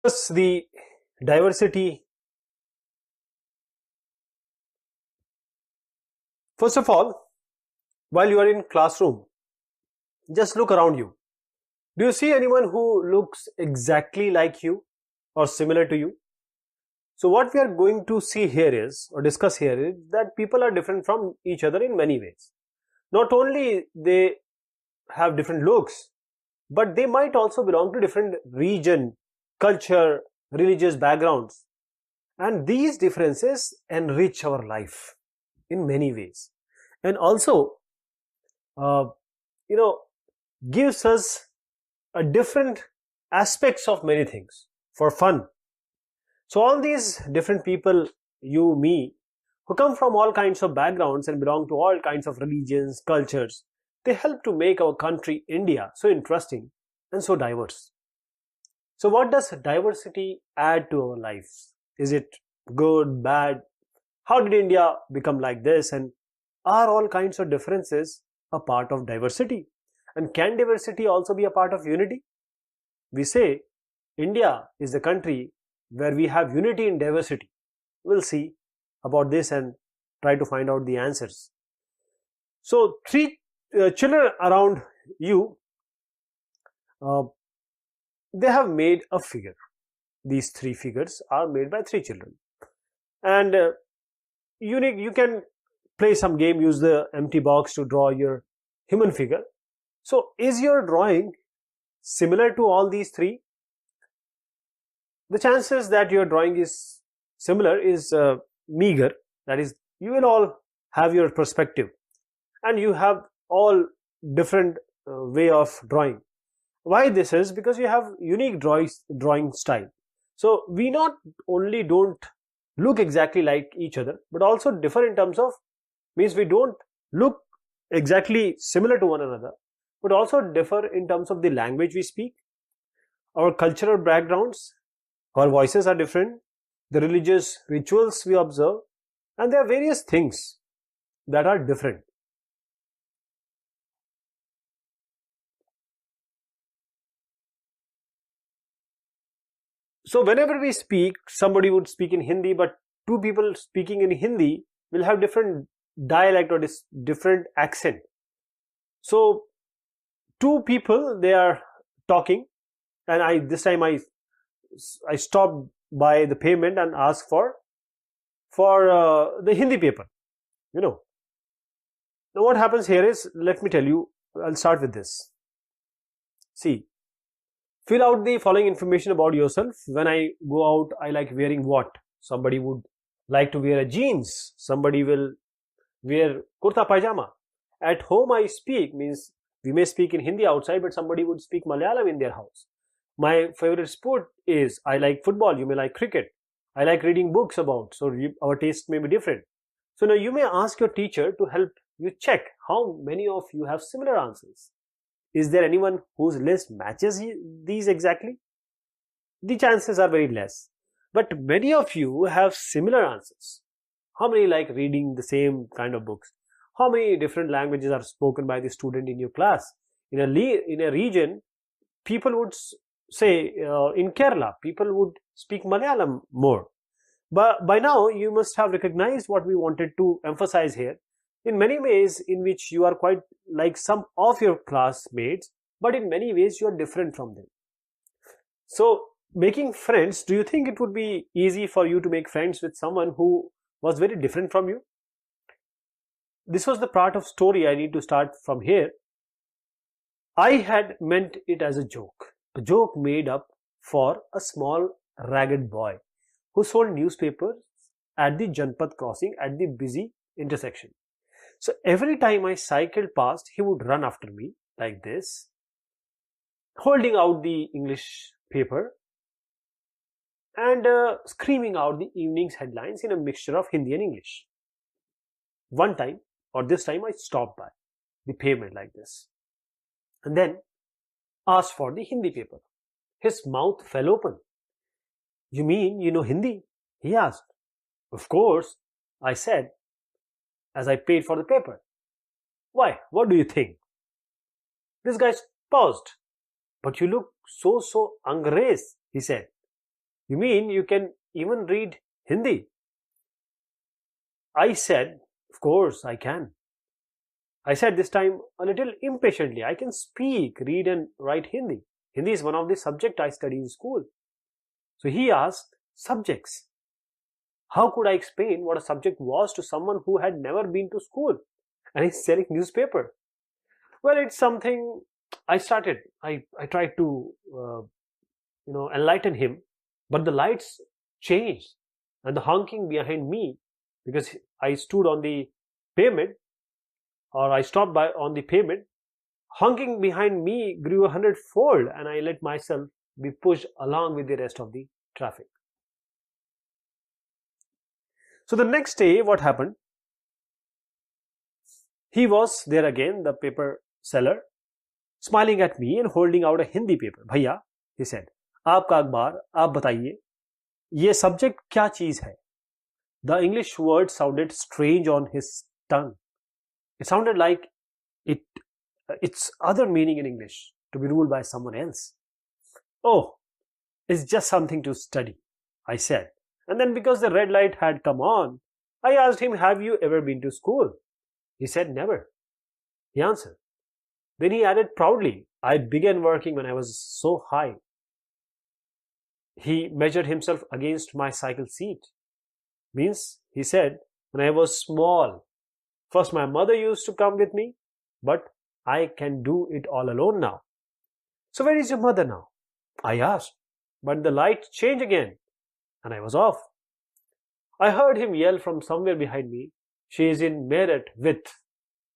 First, the diversity. First of all, while you are in classroom, just look around you. Do you see anyone who looks exactly like you or similar to you? So what we are going to see here is, or discuss here is, that people are different from each other in many ways. Not only they have different looks, but they might also belong to different region, culture, religious backgrounds. And these differences enrich our life in many ways. And also, uh, you know, gives us a different aspects of many things for fun. So all these different people, you, me, who come from all kinds of backgrounds and belong to all kinds of religions, cultures, they help to make our country, India, so interesting and so diverse. So what does diversity add to our lives? Is it good, bad? How did India become like this? And are all kinds of differences a part of diversity? And can diversity also be a part of unity? We say India is the country where we have unity in diversity. We'll see about this and try to find out the answers. So, three children around you, uh, they have made a figure. These three figures are made by three children. And you can play some game, use the empty box to draw your human figure. So, is your drawing similar to all these three? The chances that your drawing is similar is meager. That is, you will all have your perspective and you have all different way of drawing. Why this is? Because you have unique drawing style. So we not only don't look exactly like each other, but also differ in terms of, means we don't look exactly similar to one another, but also differ in terms of the language we speak, our cultural backgrounds, our voices are different, the religious rituals we observe, and there are various things that are different. So whenever we speak, somebody would speak in Hindi, but two people speaking in Hindi will have different dialect or different accent. So two people, they are talking, and this time I stopped by the payment and asked for the Hindi paper. You know. Now what happens here is, let me tell you. I'll start with this. See, fill out the following information about yourself. When I go out, I like wearing what? Somebody would like to wear a jeans. Somebody will wear kurta pajama. At home I speak, means we may speak in Hindi outside, but somebody would speak Malayalam in their house. My favorite sport is, I like football, you may like cricket. I like reading books about, so our taste may be different. So now you may ask your teacher to help you check how many of you have similar answers. Is there anyone whose list matches these exactly? The chances are very less. But many of you have similar answers. How many like reading the same kind of books? How many different languages are spoken by the student in your class? In a region, people would say, in Kerala, people would speak Malayalam more. But by now, you must have recognized what we wanted to emphasize here. In many ways, in which you are quite like some of your classmates, but in many ways, you are different from them. So, making friends, do you think it would be easy for you to make friends with someone who was very different from you? This was the part of story I need to start from here. I had meant it as a joke made up for a small ragged boy who sold newspapers at the Janpat crossing at the busy intersection. So every time I cycled past, he would run after me like this, holding out the English paper and screaming out the evening's headlines in a mixture of Hindi and English. One time, or this time, I stopped by the pavement like this and then asked for the Hindi paper. His mouth fell open. You mean you know Hindi? He asked. Of course, I said, as I paid for the paper. Why? What do you think? This guy paused. But you look so Angrez, he said. You mean you can even read Hindi? I said, of course I can. I said this time a little impatiently, I can speak, read and write Hindi. Hindi is one of the subjects I study in school. So he asked, subjects. How could I explain what a subject was to someone who had never been to school and is selling newspaper? Well, it's something I started. I tried to enlighten him, but the lights changed and the honking behind me, because I stood on the pavement, or I stopped by on the pavement, honking behind me grew 100-fold, and I let myself be pushed along with the rest of the traffic. So the next day, what happened? He was there again, the paper seller, smiling at me and holding out a Hindi paper. Bhaiya, he said, आपका अखबार, आप बताइए, ये subject क्या चीज है? The English word sounded strange on his tongue. It sounded like its other meaning in English, to be ruled by someone else. Oh, it's just something to study, I said. And then because the red light had come on, I asked him, have you ever been to school? He said, never. He answered. Then he added proudly, I began working when I was so high. He measured himself against my cycle seat. Means, he said, when I was small, first my mother used to come with me, but I can do it all alone now. So where is your mother now? I asked, but the light changed again, and I was off. I heard him yell from somewhere behind me, she is in Meerut with,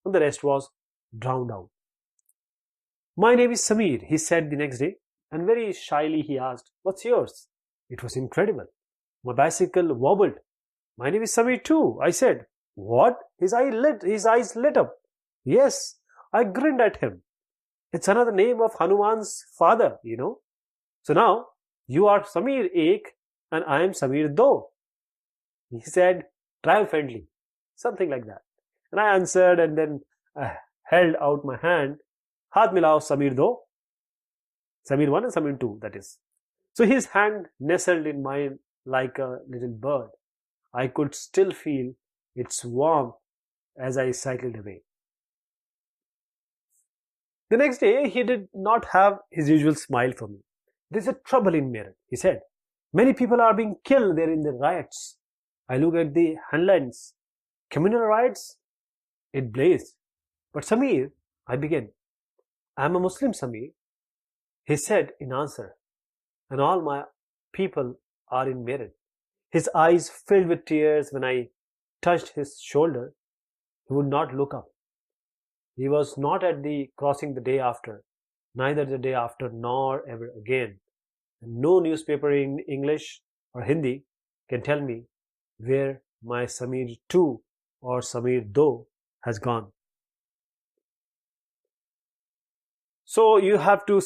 and the rest was drowned out. My name is Samir, he said the next day, and very shyly he asked, what's yours? It was incredible. My bicycle wobbled. My name is Samir too, I said. What? His eyes lit up. Yes, I grinned at him. It's another name of Hanuman's father, you know. So now, you are Samir Ek and I am Samir Do. He said triumphantly, something like that. And I answered and then held out my hand. Haath milao Samir Do. Samir 1 and Samir 2, that is. So his hand nestled in mine like a little bird. I could still feel its warmth as I cycled away. The next day, he did not have his usual smile for me. There's a trouble in Meerut, he said. Many people are being killed there in the riots. I look at the headlines. Communal riots? It blazed. But Samir, I began. I am a Muslim, Samir. He said in answer, and all my people are in Meerut. His eyes filled with tears when I touched his shoulder. He would not look up. He was not at the crossing the day after, neither the day after nor ever again. And no newspaper in English or Hindi can tell me where my Samir 2 or Samir Do has gone. So you have to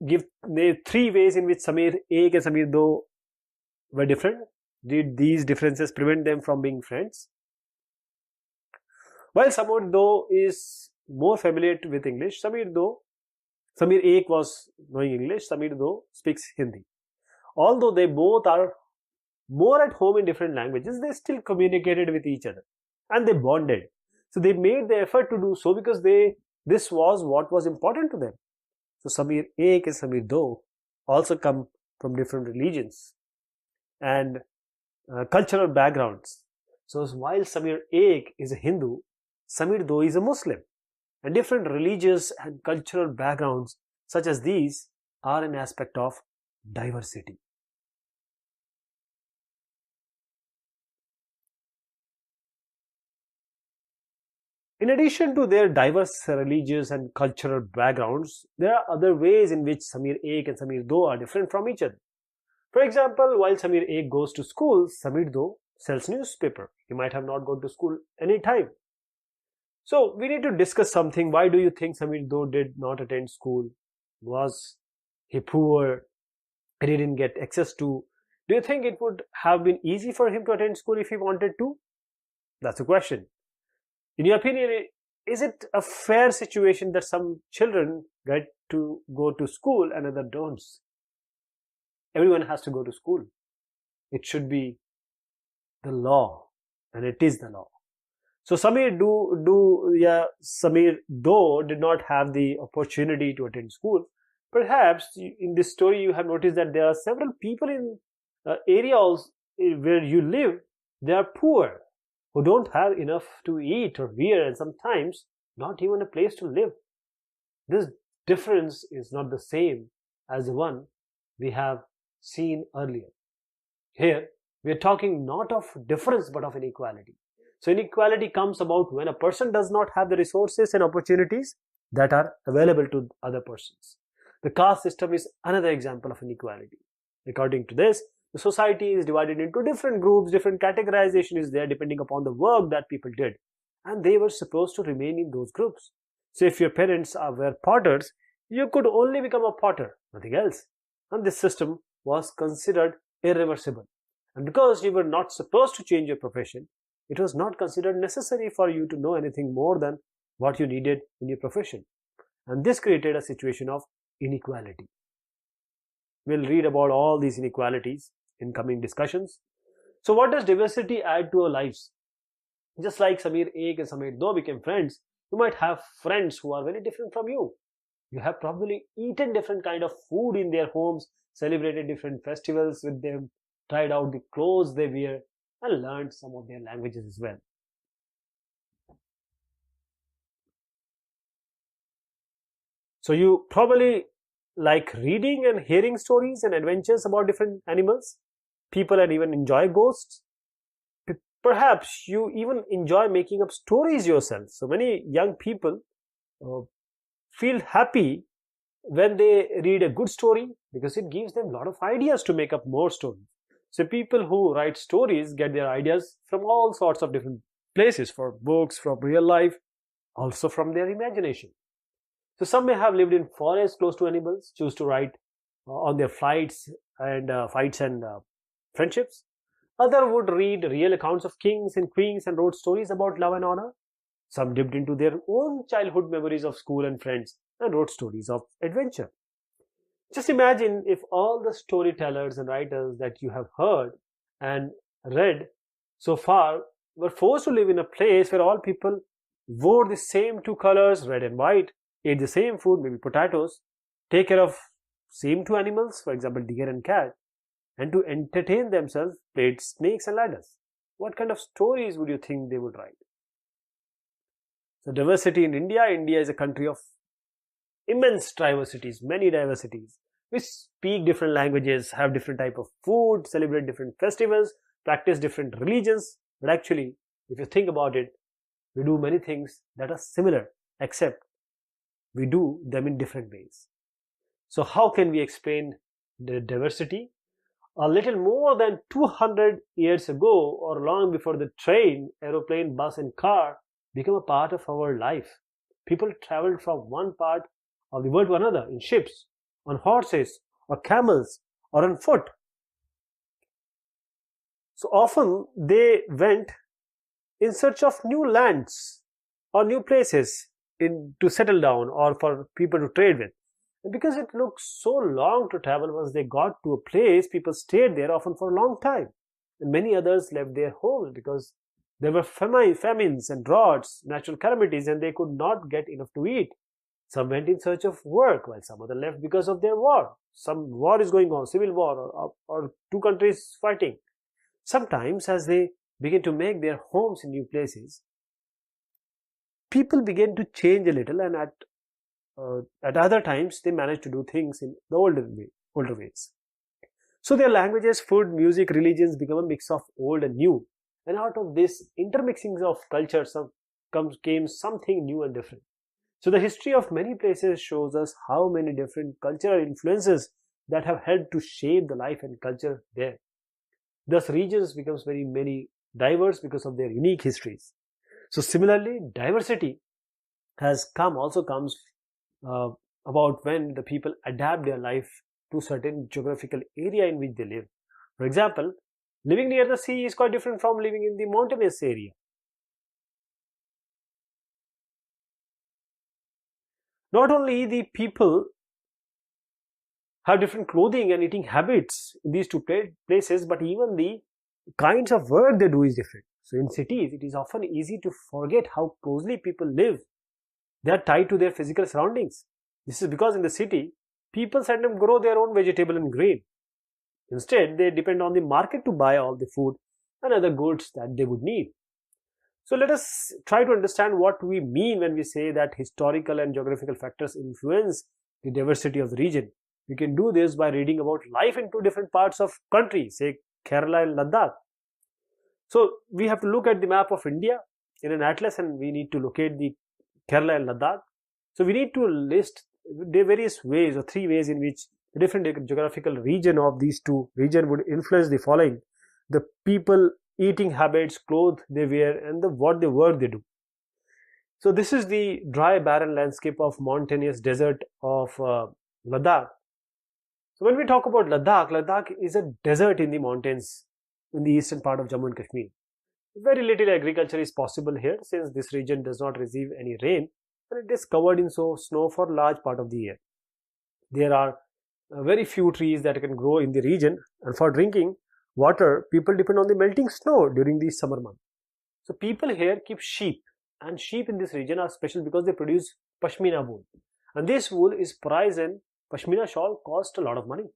give the three ways in which Samir Ek and Samir Do were different. Did these differences prevent them from being friends? While Samir Do is more familiar with English, Samir Ek was knowing English, Samir Do speaks Hindi. Although they both are more at home in different languages, they still communicated with each other and they bonded. So they made the effort to do so because this was what was important to them. So Samir Ek and Samir Do also come from different religions and cultural backgrounds. So while Samir Ek is a Hindu, Samir Do is a Muslim. And different religious and cultural backgrounds such as these are an aspect of diversity. In addition to their diverse religious and cultural backgrounds, there are other ways in which Samir Ek and Samir Do are different from each other. For example, while Samir Ek goes to school, Samir Do sells newspaper. He might have not gone to school any time. So we need to discuss something. Why do you think Samir Do did not attend school? Was he poor? He didn't get access to. Do you think it would have been easy for him to attend school if he wanted to? That's a question. In your opinion, is it a fair situation that some children get to go to school and others don't? everyone has to go to school. It should be the law, and it is the law. So Samir Samir though did not have the opportunity to attend school. Perhaps in this story you have noticed that there are several people in areas where you live, they are poor, who don't have enough to eat or wear, and sometimes not even a place to live. This difference is not the same as the one we have seen earlier. Here, we are talking not of difference but of inequality. So inequality comes about when a person does not have the resources and opportunities that are available to other persons. The caste system is another example of inequality. According to this, the society is divided into different groups, different categorization is there depending upon the work that people did, and they were supposed to remain in those groups. So if your parents were potters, you could only become a potter, nothing else. And this system was considered irreversible. And because you were not supposed to change your profession, it was not considered necessary for you to know anything more than what you needed in your profession. And this created a situation of inequality. We'll read about all these inequalities in coming discussions. So what does diversity add to our lives? Just like Samir 1 and Samir 2 became friends, you might have friends who are very different from you. You have probably eaten different kind of food in their homes, celebrated different festivals with them, tried out the clothes they wear, and learned some of their languages as well. So you probably like reading and hearing stories and adventures about different animals, people, and even enjoy ghosts. Perhaps you even enjoy making up stories yourself. So many young people feel happy when they read a good story because it gives them a lot of ideas to make up more stories. So people who write stories get their ideas from all sorts of different places, from books, from real life, also from their imagination. So some may have lived in forests close to animals, choose to write on their fights and friendships. Other would read real accounts of kings and queens and wrote stories about love and honor. Some dipped into their own childhood memories of school and friends and wrote stories of adventure. Just imagine if all the storytellers and writers that you have heard and read so far were forced to live in a place where all people wore the same two colors, red and white, ate the same food, maybe potatoes, take care of same two animals, for example, deer and cat, and to entertain themselves played snakes and ladders. What kind of stories would you think they would write? So diversity in India. India is a country of immense diversities, many diversities. We speak different languages, have different type of food, celebrate different festivals, practice different religions. But actually, if you think about it, we do many things that are similar, except we do them in different ways. So how can we explain the diversity? A little more than 200 years ago, or long before the train, aeroplane, bus and car became a part of our life, people traveled from one part of the world to another in ships, on horses or camels or on foot. So often they went in search of new lands or new places to settle down or for people to trade with. And because it looked so long to travel, once they got to a place, people stayed there often for a long time. And many others left their homes because there were famines and droughts, natural calamities, and they could not get enough to eat. Some went in search of work, while some other left because of their war. Some war is going on, civil war, or two countries fighting. Sometimes, as they begin to make their homes in new places, people begin to change a little, and at other times they manage to do things in the older ways. So their languages, food, music, religions become a mix of old and new, and out of this intermixing of cultures came something new and different. So the history of many places shows us how many different cultural influences that have helped to shape the life and culture there. Thus regions becomes very many diverse because of their unique histories. So similarly, diversity also comes about when the people adapt their life to certain geographical area in which they live. For example, living near the sea is quite different from living in the mountainous area. Not only the people have different clothing and eating habits in these two places, but even the kinds of work they do is different. So in cities, it is often easy to forget how closely people live. They are tied to their physical surroundings. This is because in the city, people seldom grow their own vegetable and grain. Instead, they depend on the market to buy all the food and other goods that they would need. So let us try to understand what we mean when we say that historical and geographical factors influence the diversity of the region. We can do this by reading about life in two different parts of country, say Kerala and Ladakh. So we have to look at the map of India in an atlas, and we need to locate the Kerala and Ladakh. So we need to list the various ways or three ways in which the different geographical region of these two regions would influence the following: the people, eating habits, clothes they wear, and what the work they do. So this is the dry, barren landscape of mountainous desert of Ladakh. So when we talk about Ladakh, Ladakh is a desert in the mountains in the eastern part of Jammu and Kashmir. Very little agriculture is possible here since this region does not receive any rain and it is covered in snow for a large part of the year. There are very few trees that can grow in the region, and for drinking water, people depend on the melting snow during the summer month. So people here keep sheep, and sheep in this region are special because they produce pashmina wool, and this wool is prized and pashmina shawl cost a lot of money.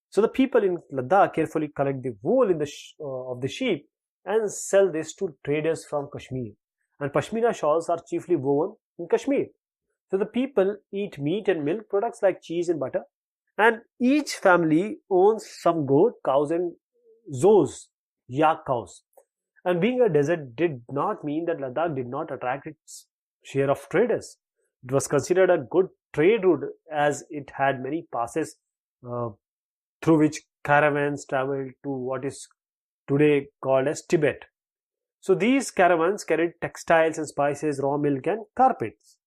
So the people in Ladakh carefully collect the wool of the sheep and sell this to traders from Kashmir. And pashmina shawls are chiefly woven in Kashmir. So the people eat meat and milk products like cheese and butter. And each family owns some goat, cows and zos, yak cows. And being a desert did not mean that Ladakh did not attract its share of traders. It was considered a good trade route as it had many passes through which caravans traveled to what is today called as Tibet. So these caravans carried textiles and spices, raw milk and carpets.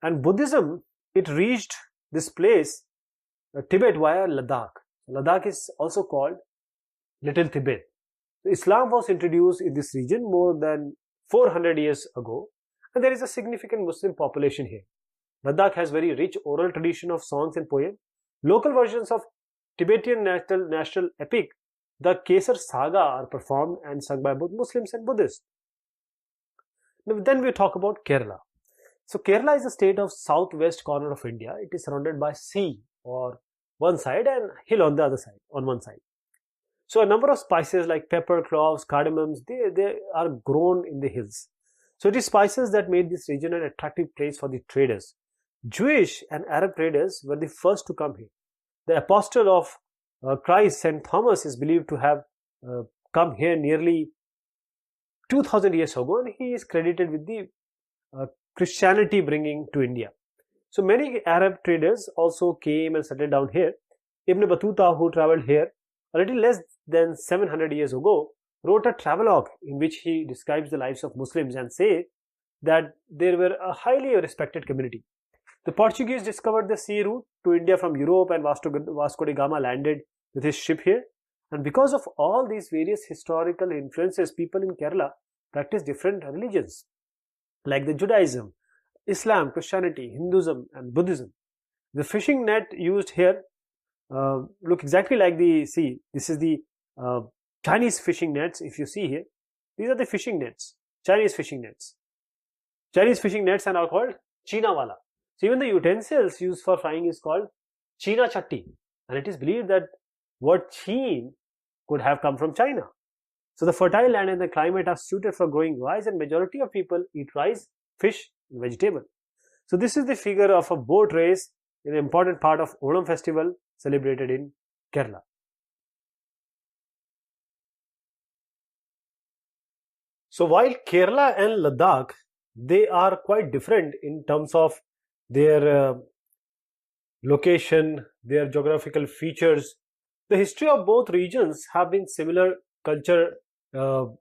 And Buddhism, it reached this place, Tibet, via Ladakh. Ladakh is also called Little Tibet. Islam was introduced in this region more than 400 years ago, and there is a significant Muslim population here. Ladakh has very rich oral tradition of songs and poems. Local versions of Tibetan national epic, the Kesar Saga, are performed and sung by both Muslims and Buddhists. Now, then we talk about Kerala. So Kerala is a state of southwest corner of India. It is surrounded by sea on one side and hill on the other side, on one side. So a number of spices like pepper, cloves, cardamoms, they are grown in the hills. So it is spices that made this region an attractive place for the traders. Jewish and Arab traders were the first to come here. The apostle of Christ, St. Thomas, is believed to have come here nearly 2000 years ago, and he is credited with the Christianity bringing to India. So many Arab traders also came and settled down here. Ibn Battuta, who traveled here a little less than 700 years ago, wrote a travelogue in which he describes the lives of Muslims and say that they were a highly respected community. The Portuguese discovered the sea route to India from Europe, and Vasco da Gama landed with his ship here. And because of all these various historical influences, people in Kerala practice different religions like the Judaism, Islam, Christianity, Hinduism and Buddhism. The fishing net used here look exactly like the sea. This is the Chinese fishing nets. If you see here, these are the fishing nets, Chinese fishing nets. Chinese fishing nets are now called China wala. So even the utensils used for frying is called China chatti, and it is believed that word chin could have come from China. So the fertile land and the climate are suited for growing rice, and majority of people eat rice, fish and vegetable. So this is the figure of a boat race in an important part of Onam festival celebrated in Kerala. So while Kerala and Ladakh, they are quite different in terms of their location, their geographical features, the history of both regions have been similar culture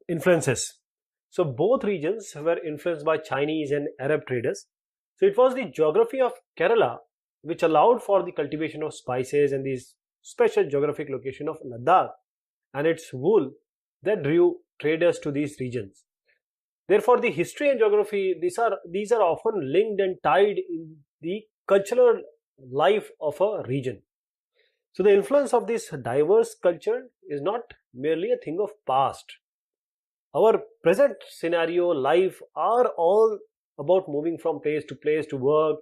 influences. So both regions were influenced by Chinese and Arab traders. So it was the geography of Kerala which allowed for the cultivation of spices, and this special geographic location of Ladakh and its wool that drew traders to these regions. Therefore, the history and geography, these are often linked and tied in the cultural life of a region. So the influence of this diverse culture is not merely a thing of past. Our present scenario, life are all about moving from place to work,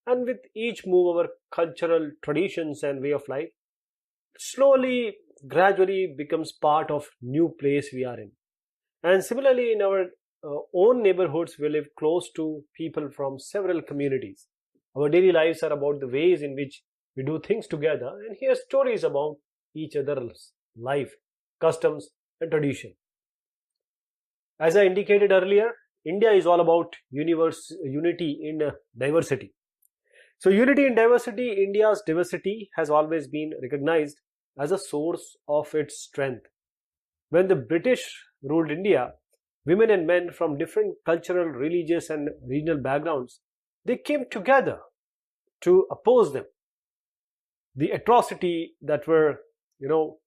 and with each move our cultural traditions and way of life slowly, gradually becomes part of new place we are in. And similarly, in our own neighborhoods, we live close to people from several communities. Our daily lives are about the ways in which we do things together and hear stories about each other's life, customs, and tradition. As I indicated earlier, India is all about unity in diversity. So, unity in diversity, India's diversity has always been recognized as a source of its strength. When the British ruled India, women and men from different cultural, religious, and regional backgrounds, they came together to oppose them. The atrocity that were,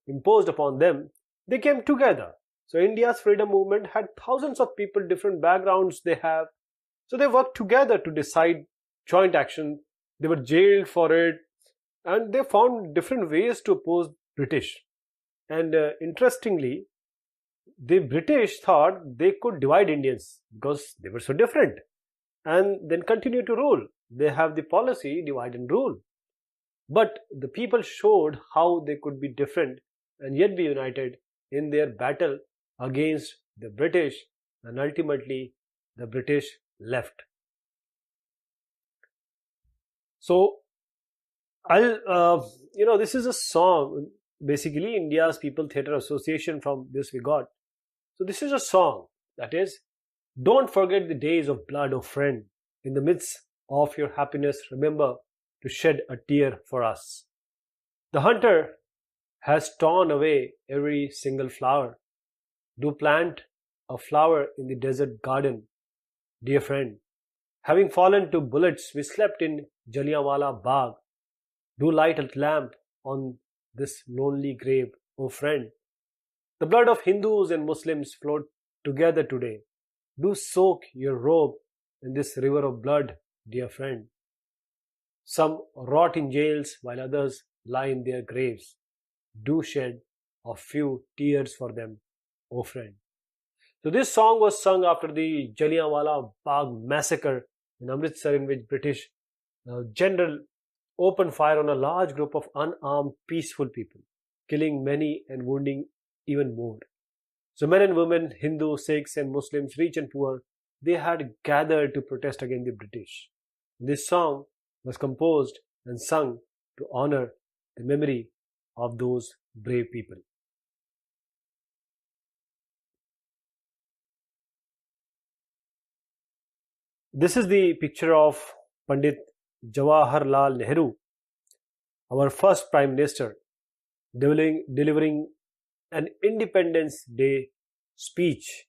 imposed upon them, they came together. So India's freedom movement had thousands of people, different backgrounds they have. So they worked together to decide joint action. They were jailed for it, and they found different ways to oppose British. And interestingly, the British thought they could divide Indians because they were so different and then continue to rule. They have the policy divide and rule. But the people showed how they could be different and yet be united in their battle against the British, and ultimately the British left. So this is a song, basically India's People Theatre Association, from this we got. So this is a song that is, don't forget the days of blood, oh friend. In the midst of your happiness, remember to shed a tear for us. The hunter has torn away every single flower. Do plant a flower in the desert garden, dear friend. Having fallen to bullets, we slept in Jallianwala Bagh. Do light a lamp on this lonely grave, oh friend. The blood of Hindus and Muslims flowed together today. Do soak your robe in this river of blood, dear friend. Some rot in jails while others lie in their graves. Do shed a few tears for them, oh friend. So this song was sung after the Jallianwala Bagh massacre in Amritsar, in which British general opened fire on a large group of unarmed, peaceful people, killing many and wounding even more. So men and women, Hindus, Sikhs and Muslims, rich and poor, they had gathered to protest against the British. This song was composed and sung to honor the memory of those brave people. This is the picture of Pandit Jawaharlal Nehru, our first Prime Minister, delivering an Independence Day speech.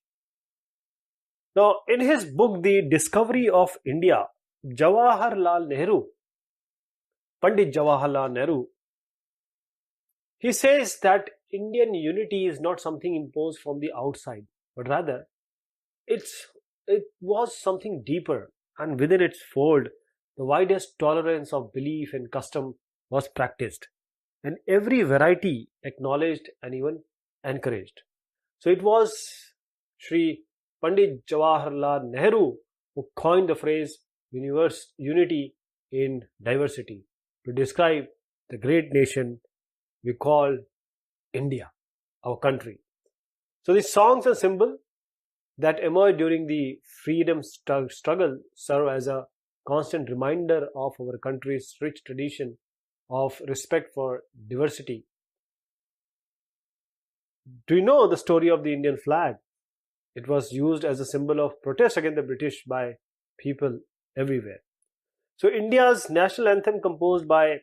Now, in his book, The Discovery of India, Jawaharlal Nehru, Pandit Jawaharlal Nehru, he says that Indian unity is not something imposed from the outside, but rather it was something deeper, and within its fold, the widest tolerance of belief and custom was practiced, and every variety acknowledged and even encouraged. So it was Sri Pandit Jawaharlal Nehru who coined the phrase unity in diversity to describe the great nation we call India, our country. So these songs and symbols that emerged during the freedom struggle serve as a constant reminder of our country's rich tradition of respect for diversity. Do you know the story of the Indian flag? It was used as a symbol of protest against the British by people everywhere. So India's national anthem, composed by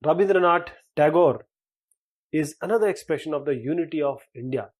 Rabindranath Tagore, is another expression of the unity of India.